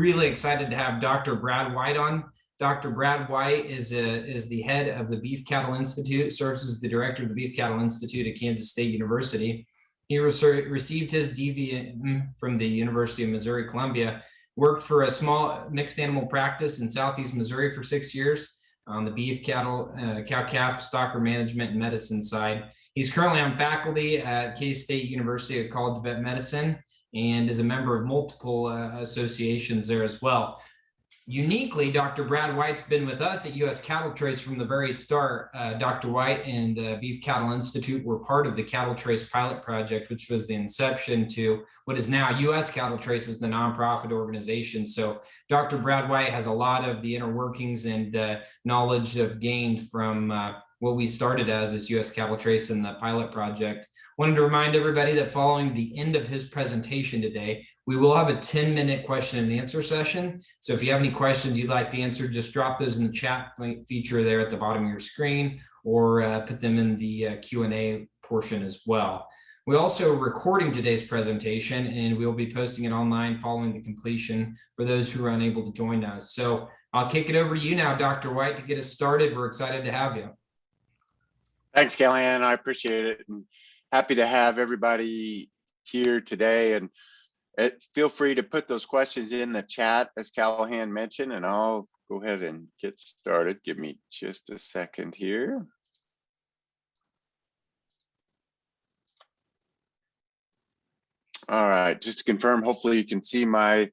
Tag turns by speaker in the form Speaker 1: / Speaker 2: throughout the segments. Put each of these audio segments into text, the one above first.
Speaker 1: really excited to have Dr. Brad White on. Dr. Brad White is the head of the Beef Cattle Institute, serves as the director of the Beef Cattle Institute at Kansas State University. He received his D.V.M from the University of Missouri Columbia, worked for a small mixed animal practice in Southeast Missouri for 6 years on the beef, cattle, cow-calf, stocker management and medicine side. He's currently on faculty at K-State University College of Vet Medicine and is a member of multiple associations there as well. Uniquely, Dr. Brad White's been with us at U.S. Cattle Trace from the very start. Dr. White and the Beef Cattle Institute were part of the Cattle Trace pilot project, which was the inception to what is now U.S. Cattle Trace as the nonprofit organization. So Dr. Brad White has a lot of the inner workings and knowledge of gained from what we started as U.S. Cattle Trace and the pilot project. Wanted to remind everybody that following the end of his presentation today, we will have a 10-minute question and answer session. So if you have any questions you'd like to answer, just drop those in the chat feature there at the bottom of your screen, or put them in the Q&A portion as well. We're also recording today's presentation, and we'll be posting it online following the completion for those who are unable to join us. So I'll kick it over to you now, Dr. White, to get us started. We're excited to have you.
Speaker 2: Thanks, Callahan. I appreciate it. And happy to have everybody here today, and feel free to put those questions in the chat as Callahan mentioned, and I'll go ahead and get started. Give me just a second here. All right, just to confirm, hopefully you can see my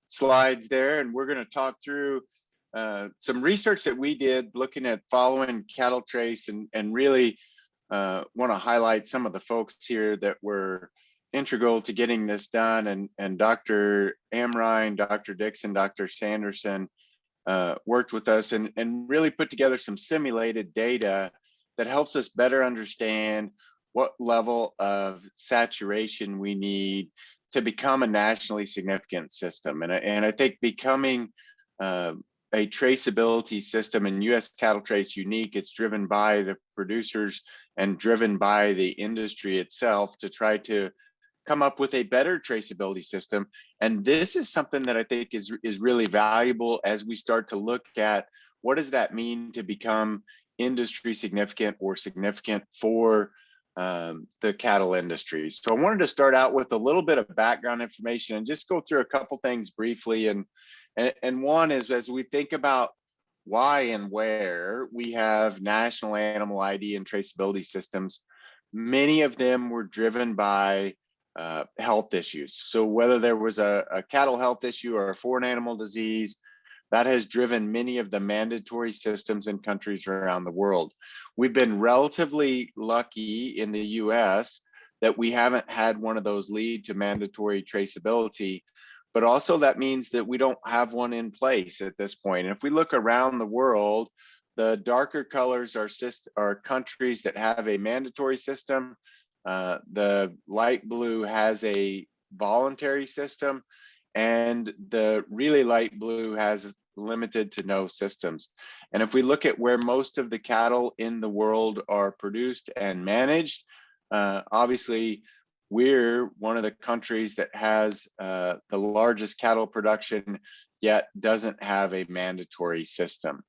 Speaker 2: slides there, and we're going to talk through some research that we did looking at following cattle trace, and really want to highlight some of the folks here that were integral to getting this done. And Dr. Amrine, Dr. Dixon, Dr. Sanderson worked with us and really put together some simulated data that helps us better understand what level of saturation we need to become a nationally significant system. And I think becoming a traceability system in U.S. Cattle Trace unique, it's driven by the producers and driven by the industry itself to try to come up with a better traceability system. And this is something that I think is really valuable as we start to look at what does that mean to become industry significant or significant for the cattle industry. So I wanted to start out with a little bit of background information and just go through a couple things briefly. And one is, as we think about why and where we have national animal ID and traceability systems, many of them were driven by health issues. So whether there was a cattle health issue or a foreign animal disease, that has driven many of the mandatory systems in countries around the world. We've been relatively lucky in the US that we haven't had one of those lead to mandatory traceability, but also that means that we don't have one in place at this point. And if we look around the world, the darker colors are countries that have a mandatory system. The light blue has a voluntary system, and the really light blue has limited to no systems. And if we look at where most of the cattle in the world are produced and managed, obviously we're one of the countries that has the largest cattle production, yet doesn't have a mandatory system.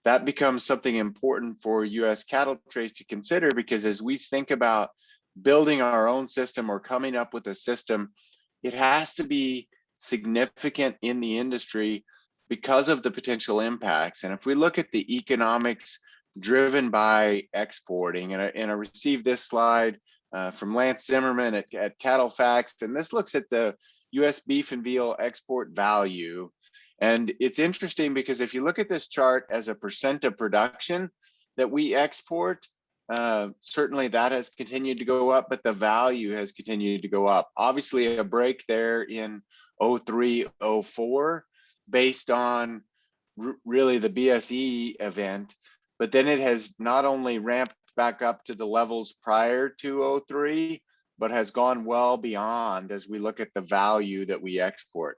Speaker 2: That becomes something important for U.S. Cattle Trace to consider, because as we think about building our own system or coming up with a system, it has to be significant in the industry because of the potential impacts. And if we look at the economics driven by exporting, and I received this slide from Lance Zimmerman at Cattle Facts, and this looks at the U.S. beef and veal export value. And it's interesting because if you look at this chart as a percent of production that we export, certainly that has continued to go up, but the value has continued to go up. Obviously a break there in 03, 04 based on really the BSE event, but then it has not only ramped back up to the levels prior to 03, but has gone well beyond as we look at the value that we export.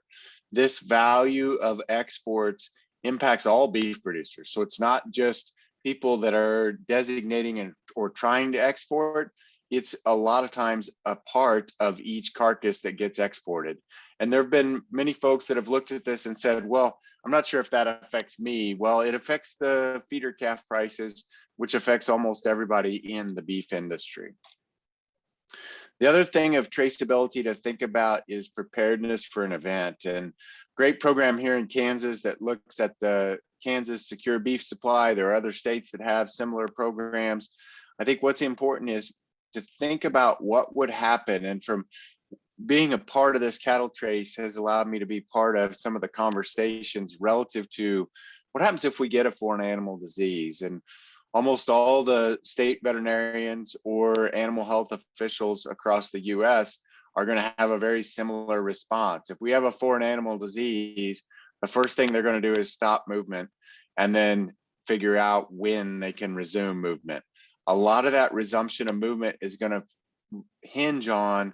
Speaker 2: This value of exports impacts all beef producers. So it's not just people that are designating or trying to export. it's a lot of times a part of each carcass that gets exported. And there have been many folks that have looked at this and said, well, I'm not sure if that affects me. Well, it affects the feeder calf prices, which affects almost everybody in the beef industry. The other thing of traceability to think about is preparedness for an event. And great program here in Kansas that looks at the Kansas Secure Beef Supply. There are other states that have similar programs. I think what's important is to think about what would happen. And from being a part of this cattle trace has allowed me to be part of some of the conversations relative to what happens if we get a foreign animal disease. And almost all the state veterinarians or animal health officials across the US are going to have a very similar response. If we have a foreign animal disease, the first thing they're going to do is stop movement and then figure out when they can resume movement. A lot of that resumption of movement is going to hinge on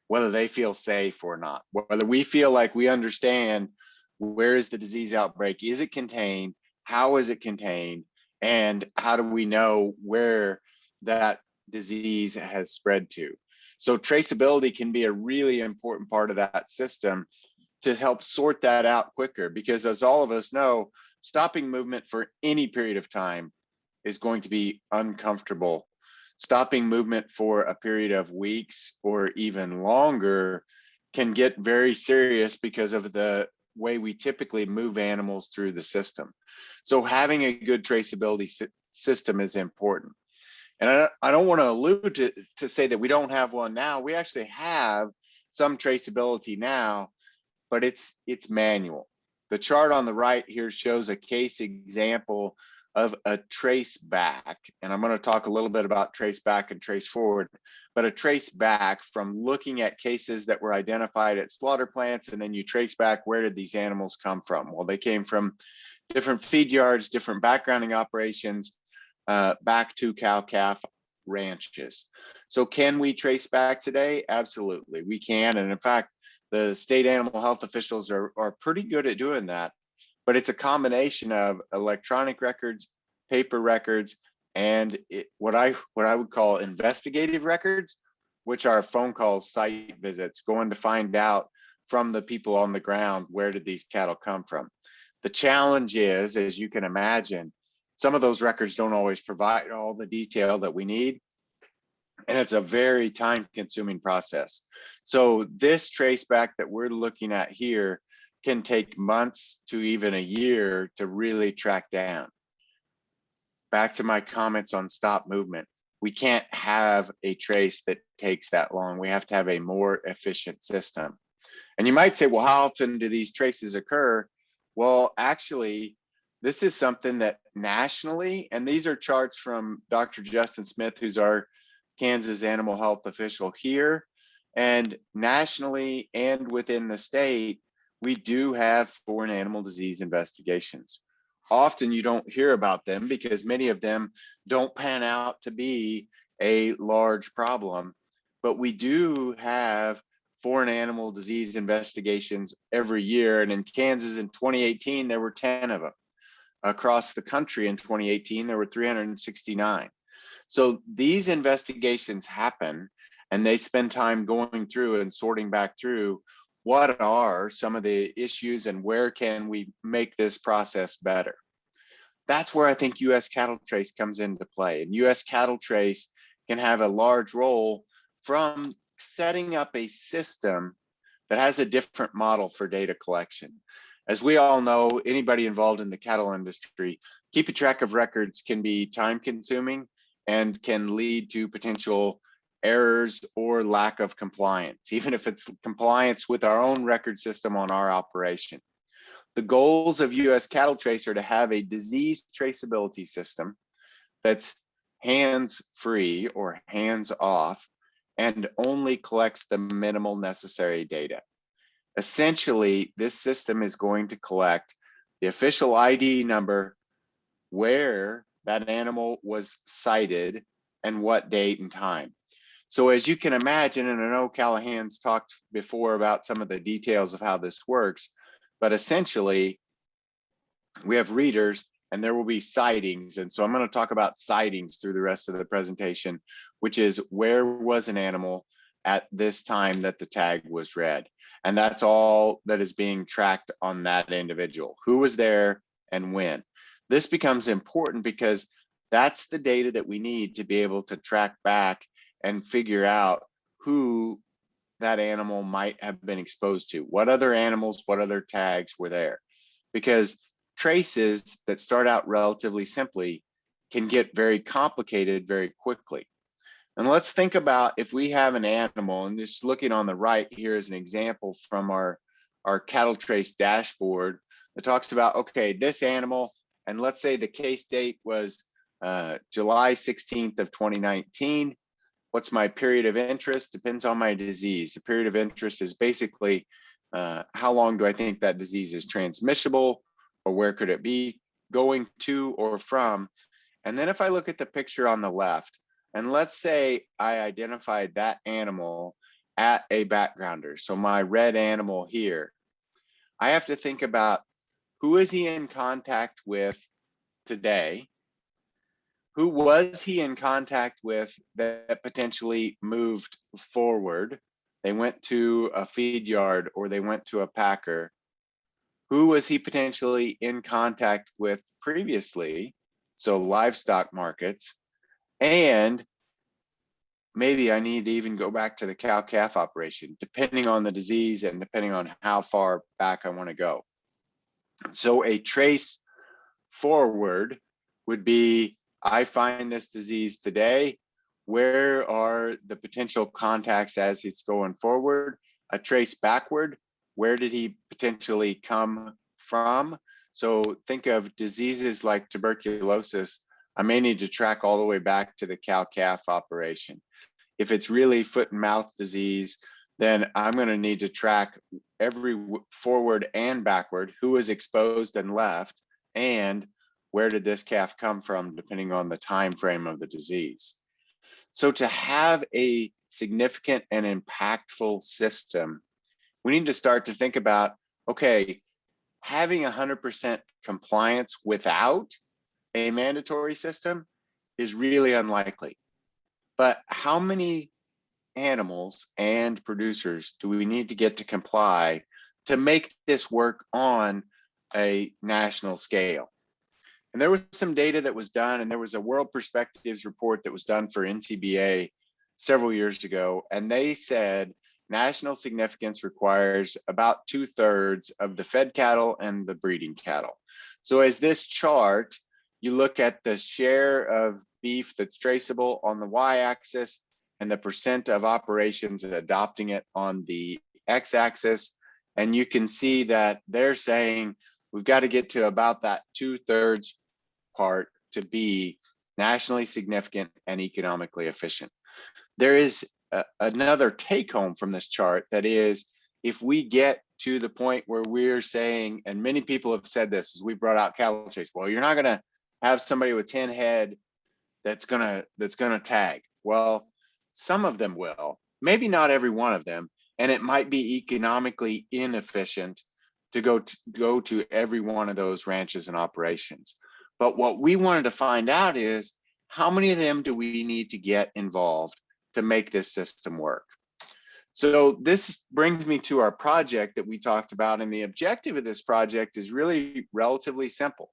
Speaker 2: whether they feel safe or not, whether we feel like we understand where is the disease outbreak, is it contained, how is it contained, and how do we know where that disease has spread to. So traceability can be a really important part of that system to help sort that out quicker, because as all of us know, stopping movement for any period of time is going to be uncomfortable. Stopping movement for a period of weeks or even longer can get very serious because of the way we typically move animals through the system. So having a good traceability system is important. And I don't want to allude to say that we don't have one now. We actually have some traceability now, but it's manual. The chart on the right here shows a case example of a trace back. And I'm going to talk a little bit about trace back and trace forward, but a trace back from looking at cases that were identified at slaughter plants, and then you trace back, where did these animals come from? Well, they came from different feed yards, different backgrounding operations, back to cow-calf ranches. So can we trace back today? Absolutely, we can. And in fact, the state animal health officials are pretty good at doing that. But it's a combination of electronic records, paper records, and what I would call investigative records, which are phone calls, site visits, going to find out from the people on the ground, where did these cattle come from? The challenge is, as you can imagine, some of those records don't always provide all the detail that we need, and it's a very time-consuming process. So this traceback that we're looking at here can take months to even a year to really track down. Back to my comments on stop movement. We can't have a trace that takes that long. We have to have a more efficient system. And you might say, well, how often do these traces occur? Well, actually, this is something that nationally, and these are charts from Dr. Justin Smith, who's our Kansas animal health official here, and nationally and within the state, we do have foreign animal disease investigations. Often you don't hear about them because many of them don't pan out to be a large problem, but we do have foreign animal disease investigations every year. And in Kansas in 2018, there were 10 of them. Across the country in 2018, there were 369. So these investigations happen, and they spend time going through and sorting back through what are some of the issues and where can we make this process better. That's where I think US Cattle Trace comes into play. And US Cattle Trace can have a large role from setting up a system that has a different model for data collection. As we all know, anybody involved in the cattle industry, keeping track of records can be time consuming and can lead to potential errors or lack of compliance, even if it's compliance with our own record system on our operation. The goals of US Cattle Trace are to have a disease traceability system that's hands-free or hands-off and only collects the minimal necessary data. Essentially, this system is going to collect the official ID number, where that animal was sighted, and what date and time. So as you can imagine, and I know Callahan's talked before about some of the details of how this works, but essentially we have readers and there will be sightings. And so I'm going to talk about sightings through the rest of the presentation, which is where was an animal at this time that the tag was read. And that's all that is being tracked on that individual. Who was there and when. This becomes important because that's the data that we need to be able to track back and figure out who that animal might have been exposed to. What other animals, what other tags were there? Because traces that start out relatively simply can get very complicated very quickly. And let's think about if we have an animal, and just looking on the right here is an example from our cattle trace dashboard that talks about, okay, this animal, and let's say the case date was July 16th of 2019. What's my period of interest? Depends on my disease. The period of interest is basically how long do I think that disease is transmissible, or where could it be going to or from? And then if I look at the picture on the left, and let's say I identified that animal at a backgrounder, so my red animal here, I have to think about who is he in contact with today? Who was he in contact with that potentially moved forward? They went to a feed yard or they went to a packer. Who was he potentially in contact with previously? So livestock markets. And maybe I need to even go back to the cow-calf operation, depending on the disease and depending on how far back I want to go. So a trace forward would be, I find this disease today. Where are the potential contacts as it's going forward? A trace backward, where did he potentially come from? So think of diseases like tuberculosis. I may need to track all the way back to the cow-calf operation. If it's really foot and mouth disease, then I'm going to need to track every forward and backward, who was exposed and left, and where did this calf come from, depending on the time frame of the disease. So to have a significant and impactful system, we need to start to think about, okay, having 100% compliance without a mandatory system is really unlikely. But how many animals and producers do we need to get to comply to make this work on a national scale? And there was some data that was done, and there was a World Perspectives report that was done for NCBA several years ago, and they said national significance requires about 2/3 of the fed cattle and the breeding cattle. So as this chart, you look at the share of beef that's traceable on the y-axis and the percent of operations adopting it on the x-axis, and you can see that they're saying we've got to get to about that 2/3 part to be nationally significant and economically efficient. There is another take home from this chart, that is, if we get to the point where we're saying, and many people have said this as we brought out cattle trace, well, you're not going to have somebody with 10 head that's gonna tag. Well, some of them will, maybe not every one of them, and it might be economically inefficient to go to every one of those ranches and operations. But what we wanted to find out is, how many of them do we need to get involved to make this system work? So this brings me to our project that we talked about, and the objective of this project is really relatively simple.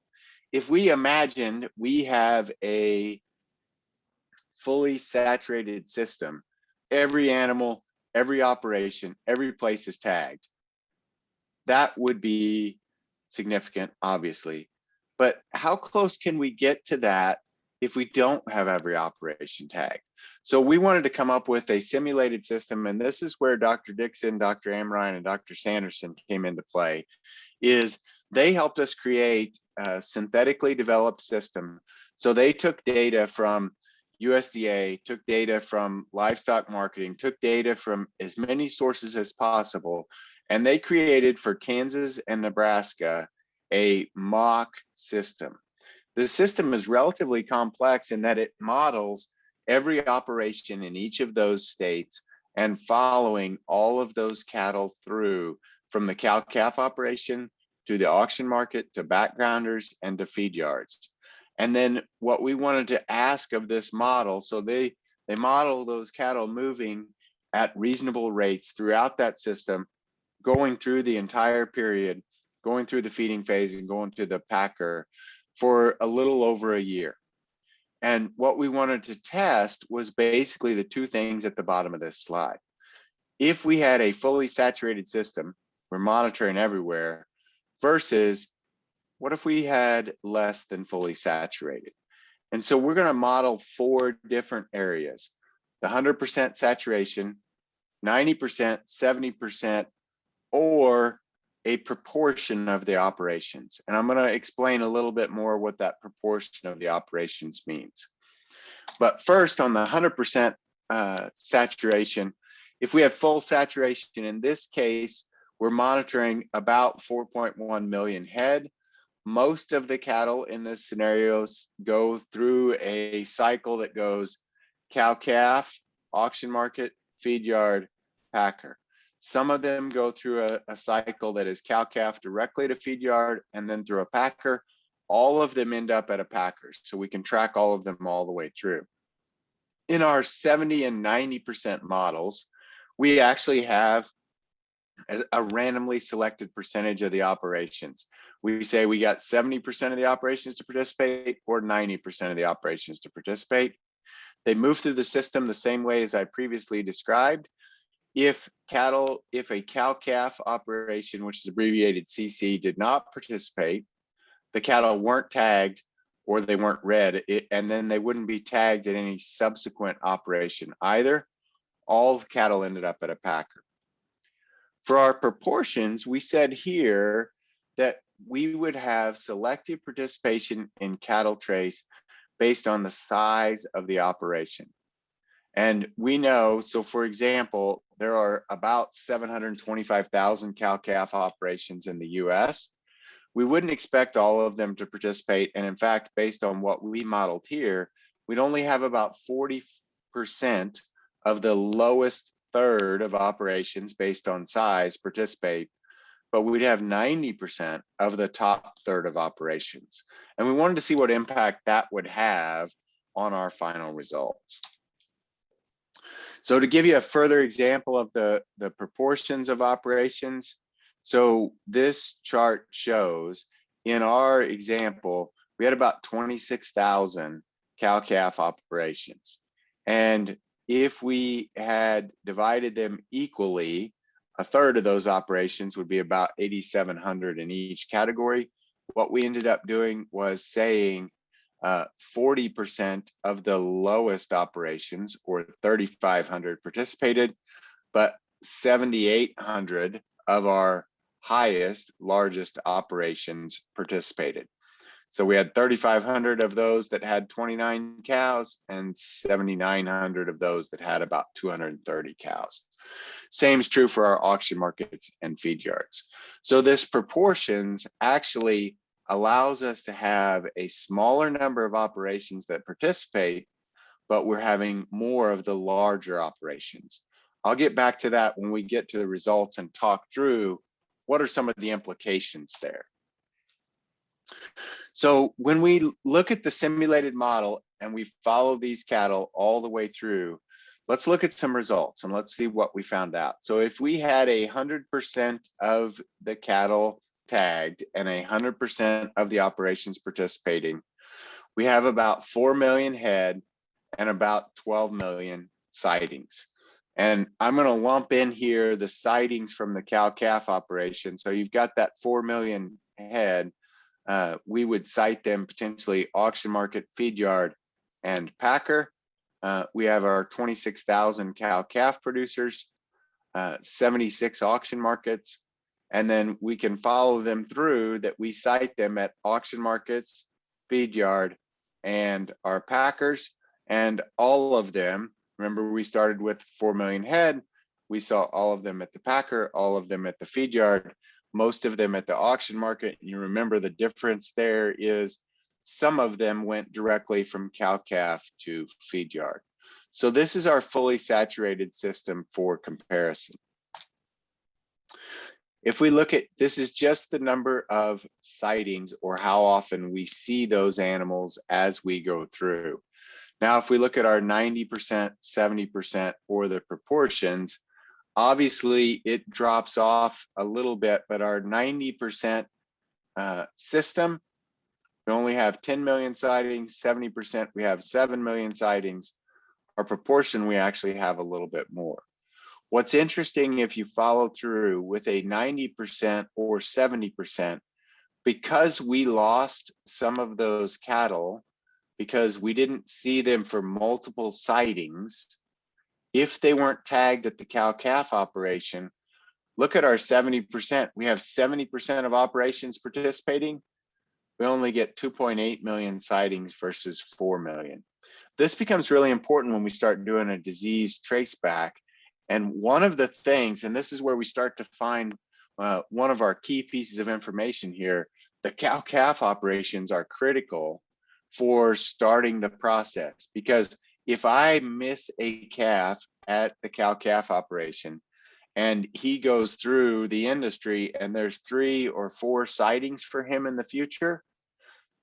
Speaker 2: If we imagined we have a fully saturated system, every animal, every operation, every place is tagged, that would be significant, obviously. But how close can we get to that if we don't have every operation tagged? So we wanted to come up with a simulated system, and this is where Dr. Dixon, Dr. Amrine, and Dr. Sanderson came into play, is they helped us create a synthetically developed system. So they took data from USDA, took data from livestock marketing, took data from as many sources as possible, and they created for Kansas and Nebraska a mock system. The system is relatively complex in that it models every operation in each of those states and following all of those cattle through from the cow-calf operation to the auction market, to backgrounders, and to feed yards. And then what we wanted to ask of this model, so they model those cattle moving at reasonable rates throughout that system, going through the entire period, going through the feeding phase and going to the packer for a little over a year. And what we wanted to test was basically the two things at the bottom of this slide. If we had a fully saturated system, we're monitoring everywhere, versus what if we had less than fully saturated? And so we're going to model 4 different areas: the 100% saturation, 90%, 70%, or a proportion of the operations. And I'm going to explain a little bit more what that proportion of the operations means. But first, on the 100% saturation, if we have full saturation, in this case, we're monitoring about 4.1 million head. Most of the cattle in this scenarios go through a cycle that goes cow-calf, auction market, feed yard, packer. Some of them go through a cycle that is cow-calf directly to feed yard and then through a packer. All of them end up at a packer, so we can track all of them all the way through. In our 70 and 90% models, we actually have a randomly selected percentage of the operations. We say we got 70% of the operations to participate or 90% of the operations to participate. They move through the system the same way as I previously described. If a cow-calf operation, which is abbreviated CC, did not participate, the cattle weren't tagged or they weren't read, and then they wouldn't be tagged at any subsequent operation either. All the cattle ended up at a packer. For our proportions, we said here that we would have selective participation in cattle trace based on the size of the operation. And we know, so for example, there are about 725,000 cow-calf operations in the US. We wouldn't expect all of them to participate. And in fact, based on what we modeled here, we'd only have about 40% of the lowest third of operations based on size participate, but we'd have 90% of the top third of operations. And we wanted to see what impact that would have on our final results. So to give you a further example of the proportions of operations, so this chart shows in our example, we had about 26,000 cow-calf operations. And if we had divided them equally, a third of those operations would be about 8,700 in each category. What we ended up doing was saying 40% of the lowest operations, or 3,500, participated, but 7,800 of our highest, largest operations participated. So we had 3,500 of those that had 29 cows and 7,900 of those that had about 230 cows. Same is true for our auction markets and feed yards. So this proportions actually allows us to have a smaller number of operations that participate, but we're having more of the larger operations. I'll get back to that when we get to the results and talk through what are some of the implications there. So when we look at the simulated model and we follow these cattle all the way through, let's look at some results and let's see what we found out. So if we had 100% of the cattle tagged and 100% of the operations participating, we have about 4 million head and about 12 million sightings. And I'm going to lump in here the sightings from the cow-calf operation. So you've got that 4 million head. We would cite them potentially auction market, feed yard, and packer. We have our 26,000 cow-calf producers, 76 auction markets, and then we can follow them through that we cite them at auction markets, feed yard, and our packers. And all of them, remember we started with 4 million head, we saw all of them at the packer, all of them at the feed yard, most of them at the auction market. You remember the difference there is some of them went directly from cow-calf to feed yard. So this is our fully saturated system for comparison. If we look at, this is just the number of sightings or how often we see those animals as we go through. Now, if we look at our 90%, 70%, or the proportions, obviously it drops off a little bit, but our 90% system, we only have 10 million sightings, 70%, we have 7 million sightings. Our proportion, we actually have a little bit more. What's interesting, if you follow through with a 90% or 70%, because we lost some of those cattle, because we didn't see them for multiple sightings, if they weren't tagged at the cow-calf operation, look at our 70%. We have 70% of operations participating. We only get 2.8 million sightings versus 4 million. This becomes really important when we start doing a disease trace back. And one of the things, and this is where we start to find one of our key pieces of information here, the cow-calf operations are critical for starting the process. Because if I miss a calf at the cow-calf operation and he goes through the industry and there's 3 or 4 sightings for him in the future,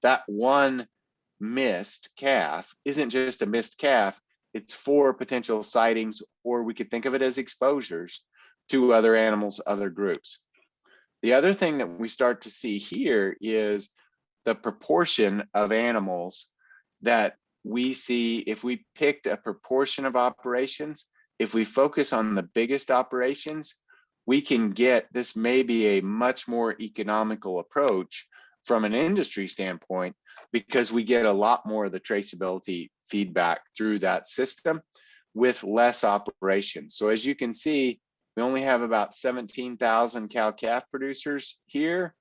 Speaker 2: that one missed calf isn't just a missed calf, it's 4 potential sightings, or we could think of it as exposures to other animals, other groups. The other thing that we start to see here is the proportion of animals that we see. If we picked a proportion of operations, if we focus on the biggest operations, we can get, this may be a much more economical approach from an industry standpoint, because we get a lot more of the traceability feedback through that system with less operations. So as you can see, we only have about 17,000 cow-calf producers here,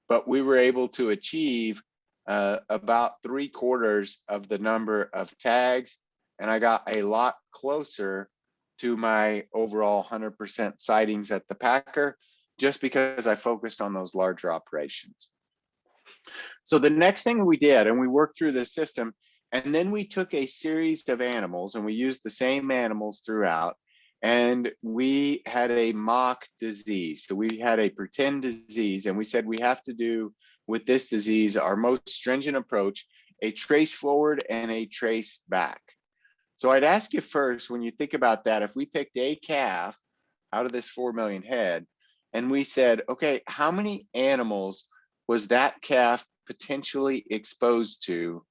Speaker 2: but we were able to achieve about 3/4 of the number of tags, and I got a lot closer to my overall 100% sightings at the packer, just because I focused on those larger operations. So the next thing we did, and we worked through this system, and then we took a series of animals and we used the same animals throughout, and we had a mock disease. So we had a pretend disease, and we said we have to do with this disease our most stringent approach, a trace forward and a trace back. So I'd ask you first, when you think about that, if we picked a calf out of this 4 million head, and we said, okay, how many animals was that calf potentially exposed to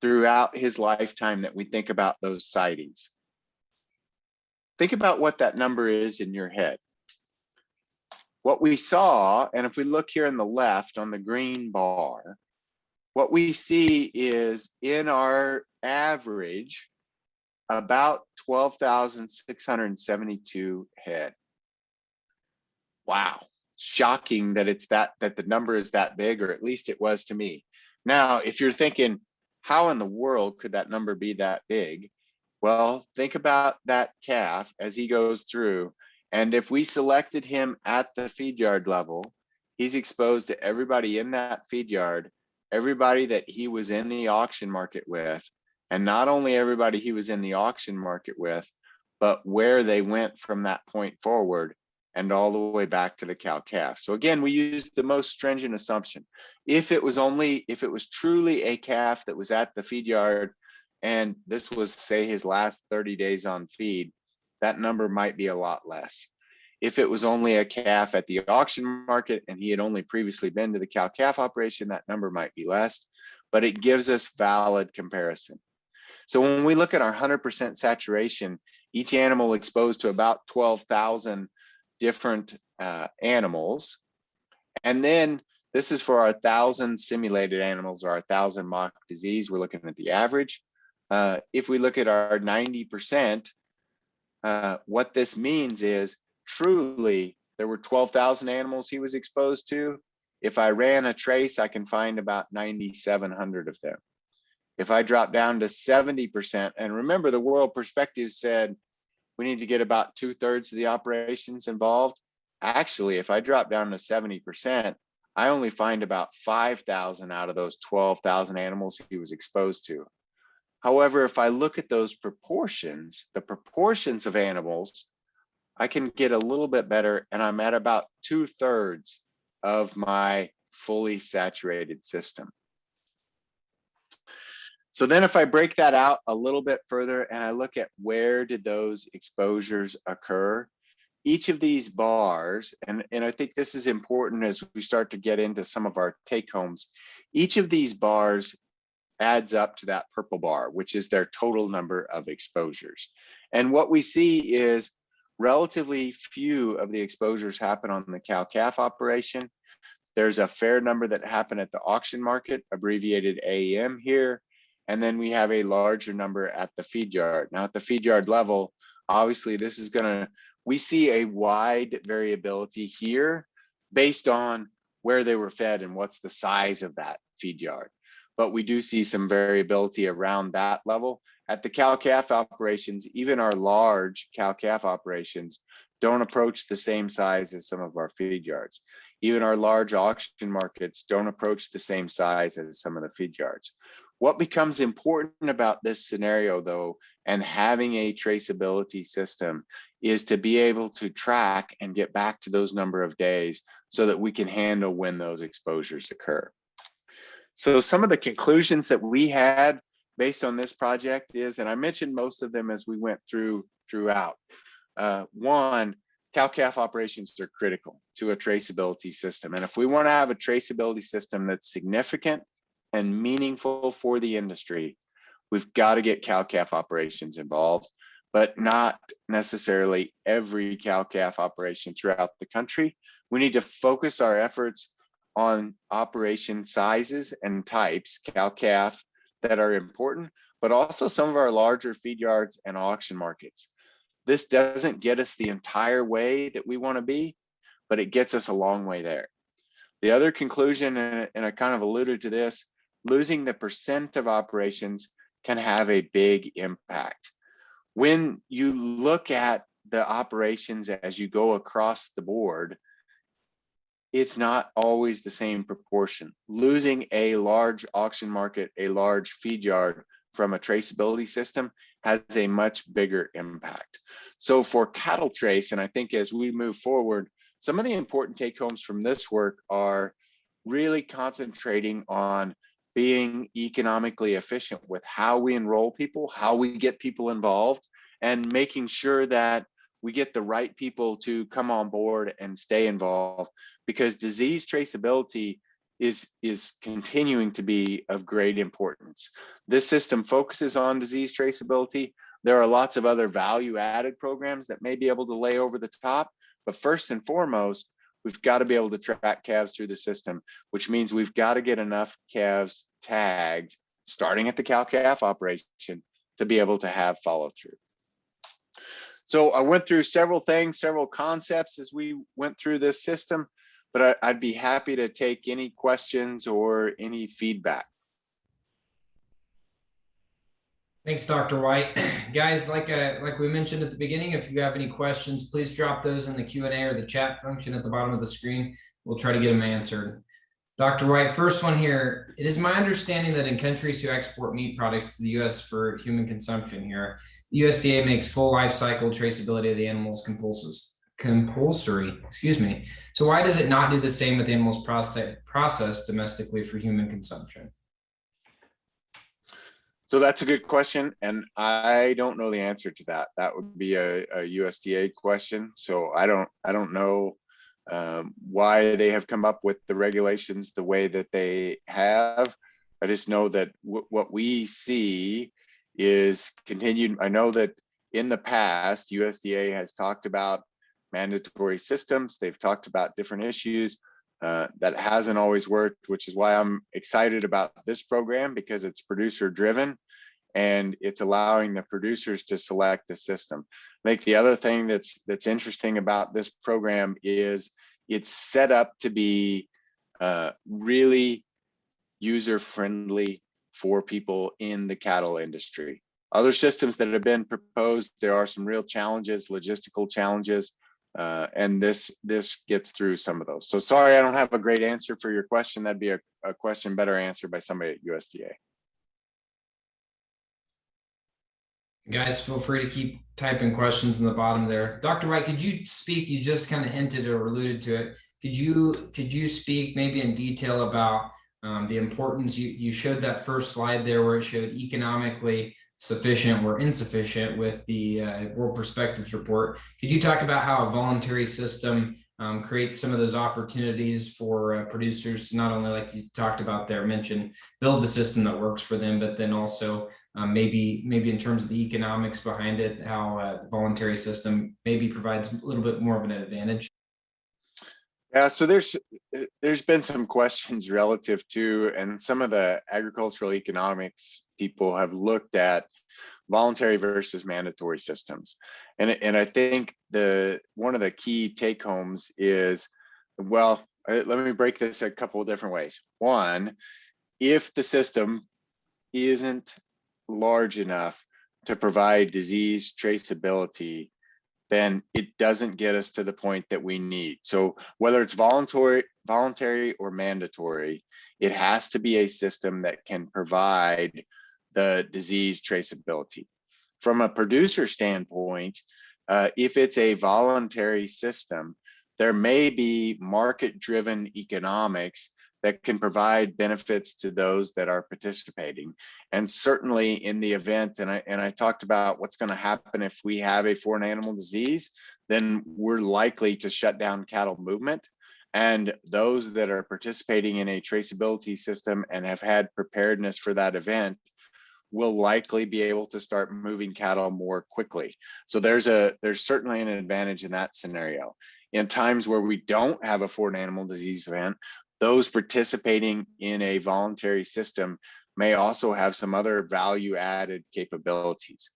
Speaker 2: throughout his lifetime that we think about those sightings? Think about what that number is in your head. What we saw, and if we look here on the left on the green bar, what we see is in our average, about 12,672 head. Wow. Shocking that it's that the number is that big, or at least it was to me. Now, if you're thinking, how in the world could that number be that big? Well, think about that calf as he goes through. And if we selected him at the feed yard level, he's exposed to everybody in that feed yard, everybody that he was in the auction market with, and not only everybody he was in the auction market with, but where they went from that point forward and all the way back to the cow-calf. So again, we used the most stringent assumption. If it was truly a calf that was at the feed yard, and this was, say, his last 30 days on feed, that number might be a lot less. If it was only a calf at the auction market and he had only previously been to the cow-calf operation, that number might be less, but it gives us valid comparison. So when we look at our 100% saturation, each animal exposed to about 12,000 different animals. And then this is for our 1,000 simulated animals or our 1,000 mock disease. We're looking at the average. If we look at our 90%, what this means is truly there were 12,000 animals he was exposed to. If I ran a trace, I can find about 9,700 of them. If I drop down to 70%, and remember the world perspective said we need to get about 2/3 of the operations involved. Actually, if I drop down to 70%, I only find about 5,000 out of those 12,000 animals he was exposed to. However, if I look at those proportions, the proportions of animals, I can get a little bit better, and I'm at about 2/3 of my fully saturated system. So then if I break that out a little bit further and I look at where did those exposures occur, each of these bars, and I think this is important as we start to get into some of our take homes, each of these bars adds up to that purple bar, which is their total number of exposures. And what we see is relatively few of the exposures happen on the cow-calf operation. There's a fair number that happen at the auction market, abbreviated AEM here. And then we have a larger number at the feed yard. Now at the feed yard level, obviously this is we see a wide variability here based on where they were fed and what's the size of that feed yard. But we do see some variability around that level. At the cow-calf operations, even our large cow-calf operations don't approach the same size as some of our feed yards. Even our large auction markets don't approach the same size as some of the feed yards. What becomes important about this scenario, though, and having a traceability system is to be able to track and get back to those number of days so that we can handle when those exposures occur. So some of the conclusions that we had based on this project is, and I mentioned most of them as we went throughout. One, cow-calf operations are critical to a traceability system. And if we want to have a traceability system that's significant and meaningful for the industry, we've got to get cow-calf operations involved, but not necessarily every cow-calf operation throughout the country. We need to focus our efforts on operation sizes and types, cow-calf, that are important, but also some of our larger feed yards and auction markets. This doesn't get us the entire way that we want to be, but it gets us a long way there. The other conclusion, and I kind of alluded to this, losing the percent of operations can have a big impact. When you look at the operations as you go across the board, it's not always the same proportion. Losing a large auction market, a large feed yard from a traceability system has a much bigger impact. So for cattle trace, and I think as we move forward, some of the important take homes from this work are really concentrating on being economically efficient with how we enroll people, how we get people involved, and making sure that we get the right people to come on board and stay involved, because disease traceability is continuing to be of great importance. This system focuses on disease traceability. There are lots of other value-added programs that may be able to lay over the top, but first and foremost, we've got to be able to track calves through the system, which means we've got to get enough calves tagged, starting at the cow-calf operation, to be able to have follow-through. So I went through several things, several concepts as we went through this system, but I'd be happy to take any questions or any feedback.
Speaker 1: Thanks, Dr. White. Guys, like we mentioned at the beginning, if you have any questions, please drop those in the Q&A or the chat function at the bottom of the screen. We'll try to get them answered. Dr. White, first one here. It is my understanding that in countries who export meat products to the U.S. for human consumption here, the USDA makes full life cycle traceability of the animals compulsory, excuse me. So why does it not do the same with animals processed domestically for human consumption?
Speaker 2: So that's a good question, and I don't know the answer to that. That would be a USDA question. So I don't know why they have come up with the regulations the way that they have. I just know that what we see is continued. I know that in the past, USDA has talked about mandatory systems. They've talked about different issues. That hasn't always worked, which is why I'm excited about this program, because it's producer driven and it's allowing the producers to select the system. I think the other thing that's interesting about this program is it's set up to be really user friendly for people in the cattle industry. Other systems that have been proposed, there are some real challenges, logistical challenges. And this gets through some of those. So sorry, I don't have a great answer for your question. That'd be a question better answered by somebody at USDA.
Speaker 1: Guys, feel free to keep typing questions in the bottom there. Dr. White, could you speak? You just kind of hinted or alluded to it. Could you speak maybe in detail about the importance? You showed that first slide there where it showed economically sufficient or insufficient with the World Perspectives report. Could you talk about how a voluntary system creates some of those opportunities for producers to not only, like you talked about there, mention build the system that works for them, but then also maybe in terms of the economics behind it, how the voluntary system maybe provides a little bit more of an advantage?
Speaker 2: Yeah, so there's been some questions relative to, and some of the agricultural economics people have looked at voluntary versus mandatory systems. And I think one of the key take homes is, well, let me break this a couple of different ways. One, if the system isn't large enough to provide disease traceability, then it doesn't get us to the point that we need. So whether it's voluntary or mandatory, it has to be a system that can provide the disease traceability. From a producer standpoint, if it's a voluntary system, there may be market-driven economics that can provide benefits to those that are participating. And certainly in the event, and I talked about what's going to happen if we have a foreign animal disease, then we're likely to shut down cattle movement. And those that are participating in a traceability system and have had preparedness for that event will likely be able to start moving cattle more quickly. So there's certainly an advantage in that scenario. In times where we don't have a foreign animal disease event, those participating in a voluntary system may also have some other value added capabilities.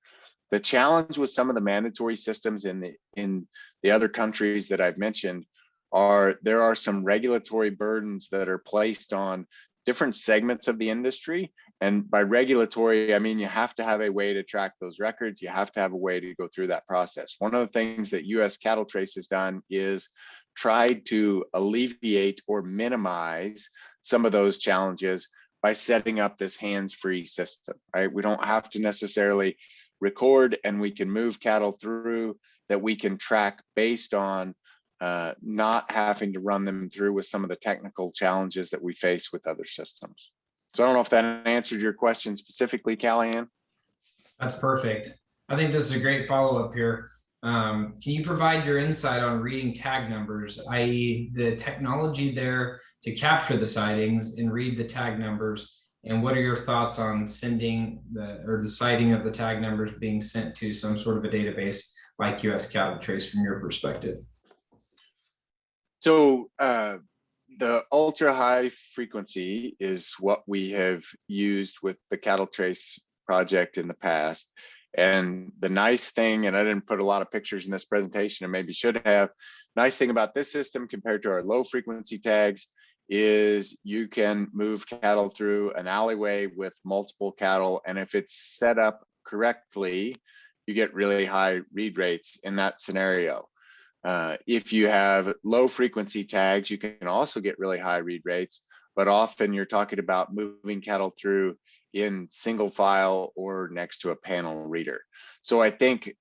Speaker 2: The challenge with some of the mandatory systems in the other countries that I've mentioned are there are some regulatory burdens that are placed on different segments of the industry. And by regulatory, I mean, you have to have a way to track those records. You have to have a way to go through that process. One of the things that US Cattle Trace has done is tried to alleviate or minimize some of those challenges by setting up this hands-free system, right? We don't have to necessarily record, and we can move cattle through that we can track based on not having to run them through with some of the technical challenges that we face with other systems. So I don't know if that answered your question specifically, Callahan.
Speaker 1: That's perfect. I think this is a great follow-up here. Can you provide your insight on reading tag numbers, i.e. the technology there to capture the sightings and read the tag numbers? And what are your thoughts on sending the sighting of the tag numbers being sent to some sort of a database like US Cattle Trace from your perspective?
Speaker 2: So the ultra high frequency is what we have used with the Cattle Trace project in the past. And the nice thing, and I didn't put a lot of pictures in this presentation and maybe should have, nice thing about this system compared to our low frequency tags is you can move cattle through an alleyway with multiple cattle. And if it's set up correctly, you get really high read rates in that scenario. If you have low frequency tags, you can also get really high read rates, but often you're talking about moving cattle through in single file or next to a panel reader. So I think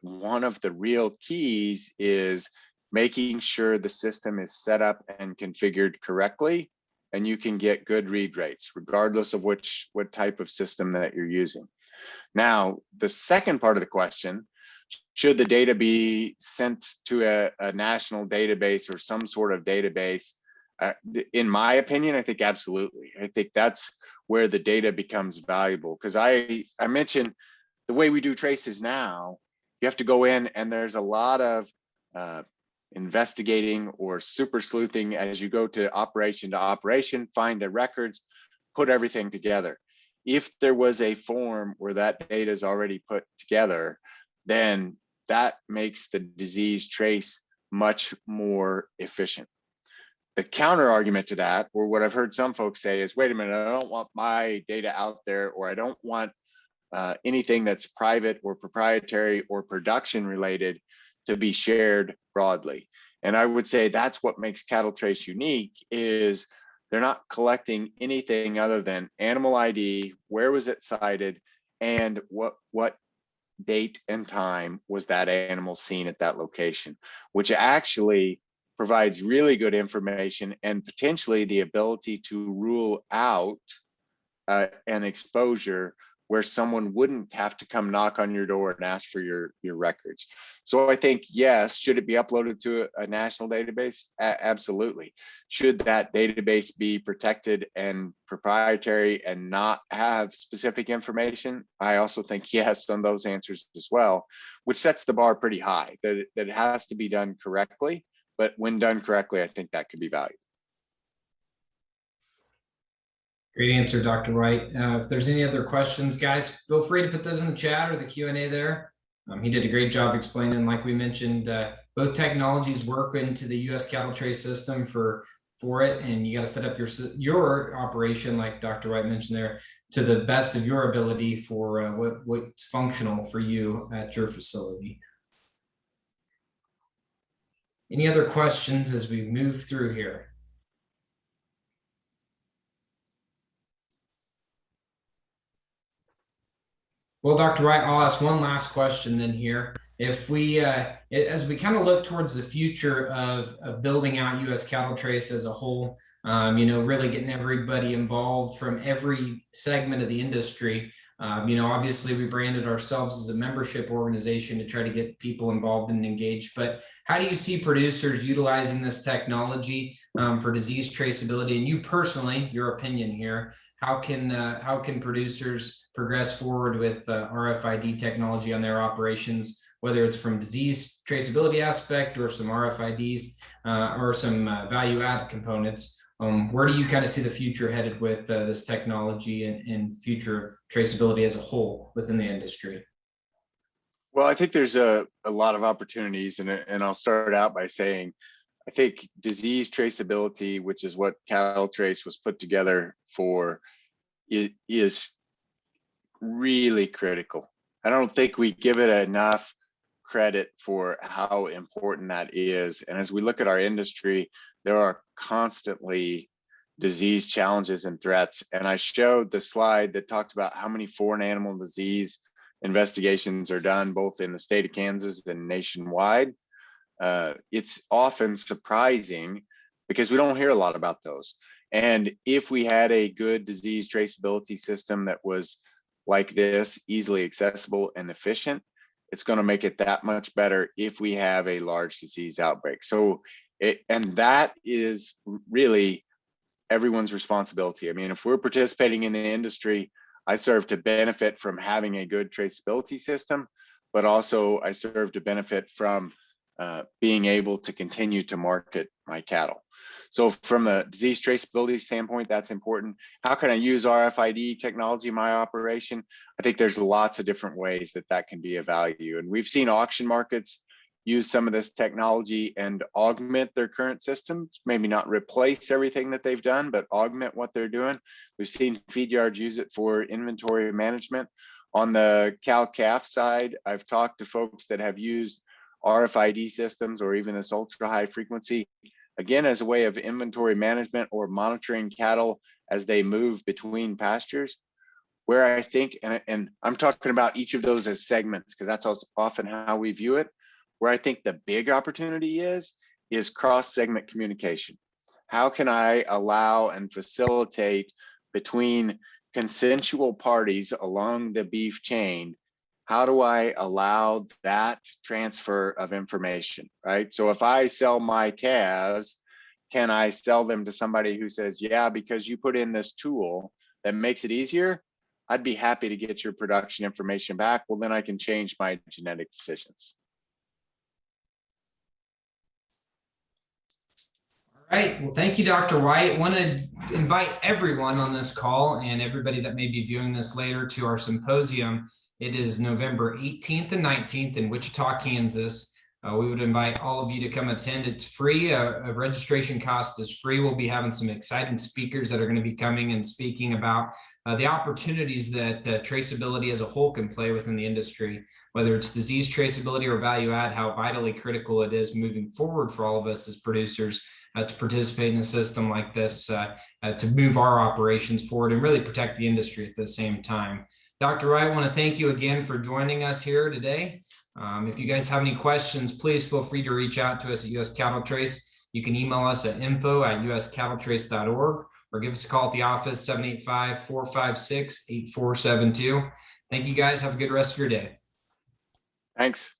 Speaker 2: one of the real keys is making sure the system is set up and configured correctly, and you can get good read rates, regardless of what type of system that you're using. Now, the second part of the question, should the data be sent to a national database or some sort of database? In my opinion, I think absolutely. I think that's where the data becomes valuable, because I mentioned the way we do traces now, you have to go in and there's a lot of investigating or super sleuthing as you go to operation, find the records, put everything together. If there was a form where that data is already put together, then that makes the disease trace much more efficient. The counter argument to that, or what I've heard some folks say is, wait a minute, I don't want my data out there, or I don't want anything that's private or proprietary or production related to be shared broadly. And I would say that's what makes Cattle Trace unique, is they're not collecting anything other than animal ID, where was it sighted, and what date and time was that animal seen at that location, which actually provides really good information and potentially the ability to rule out an exposure where someone wouldn't have to come knock on your door and ask for your records. So I think, yes, should it be uploaded to a national database? Absolutely. Should that database be protected and proprietary and not have specific information? I also think yes on those answers as well, which sets the bar pretty high, that it has to be done correctly. But when done correctly, I think that could be valuable.
Speaker 1: Great answer, Dr. White. If there's any other questions, guys, feel free to put those in the chat or the Q&A there. He did a great job explaining, like we mentioned, both technologies work into the U.S. cattle trace system for it, and you got to set up your operation, like Dr. White mentioned there, to the best of your ability for what's functional for you at your facility. Any other questions as we move through here? Well, Dr. Wright, I'll ask one last question then here. If we, as we kind of look towards the future of building out U.S. cattle trace as a whole, really getting everybody involved from every segment of the industry, obviously we branded ourselves as a membership organization to try to get people involved and engaged, but how do you see producers utilizing this technology for disease traceability? And you personally, your opinion here, how can producers progress forward with RFID technology on their operations, whether it's from disease traceability aspect or some RFIDs or some value add components? Where do you kind of see the future headed with this technology and future of traceability as a whole within the industry?
Speaker 2: Well, I think there's a lot of opportunities, and I'll start out by saying, I think disease traceability, which is what Cattle Trace was put together for, is really critical. I don't think we give it enough credit for how important that is. And as we look at our industry, there are constantly disease challenges and threats. And I showed the slide that talked about how many foreign animal disease investigations are done both in the state of Kansas and nationwide. It's often surprising because we don't hear a lot about those. And if we had a good disease traceability system that was like this, easily accessible and efficient, it's going to make it that much better if we have a large disease outbreak. So, and that is really everyone's responsibility. I mean, if we're participating in the industry, I serve to benefit from having a good traceability system, but also I serve to benefit from being able to continue to market my cattle. So from a disease traceability standpoint, that's important. How can I use RFID technology in my operation? I think there's lots of different ways that can be of value. And we've seen auction markets use some of this technology and augment their current systems, maybe not replace everything that they've done, but augment what they're doing. We've seen feed yards use it for inventory management. On the cow-calf side, I've talked to folks that have used RFID systems or even this ultra high frequency, again, as a way of inventory management or monitoring cattle as they move between pastures. Where I think, and I'm talking about each of those as segments because that's often how we view it, where I think the big opportunity is cross-segment communication. How can I allow and facilitate between consensual parties along the beef chain? How do I allow that transfer of information, right? So if I sell my calves, can I sell them to somebody who says, yeah, because you put in this tool that makes it easier, I'd be happy to get your production information back. Well, then I can change my genetic decisions.
Speaker 1: All right. Well, thank you, Dr. White. I want to invite everyone on this call and everybody that may be viewing this later to our symposium. It is November 18th and 19th in Wichita, Kansas. We would invite all of you to come attend. It's free. A registration cost is free. We'll be having some exciting speakers that are going to be coming and speaking about the opportunities that traceability as a whole can play within the industry, whether it's disease traceability or value add, how vitally critical it is moving forward for all of us as producers to participate in a system like this, to move our operations forward and really protect the industry at the same time. Dr. Wright, I want to thank you again for joining us here today. If you guys have any questions, please feel free to reach out to us at US Cattle Trace. You can email us at info@uscattletrace.org or give us a call at the office, 785-456-8472. Thank you guys. Have a good rest of your day.
Speaker 2: Thanks.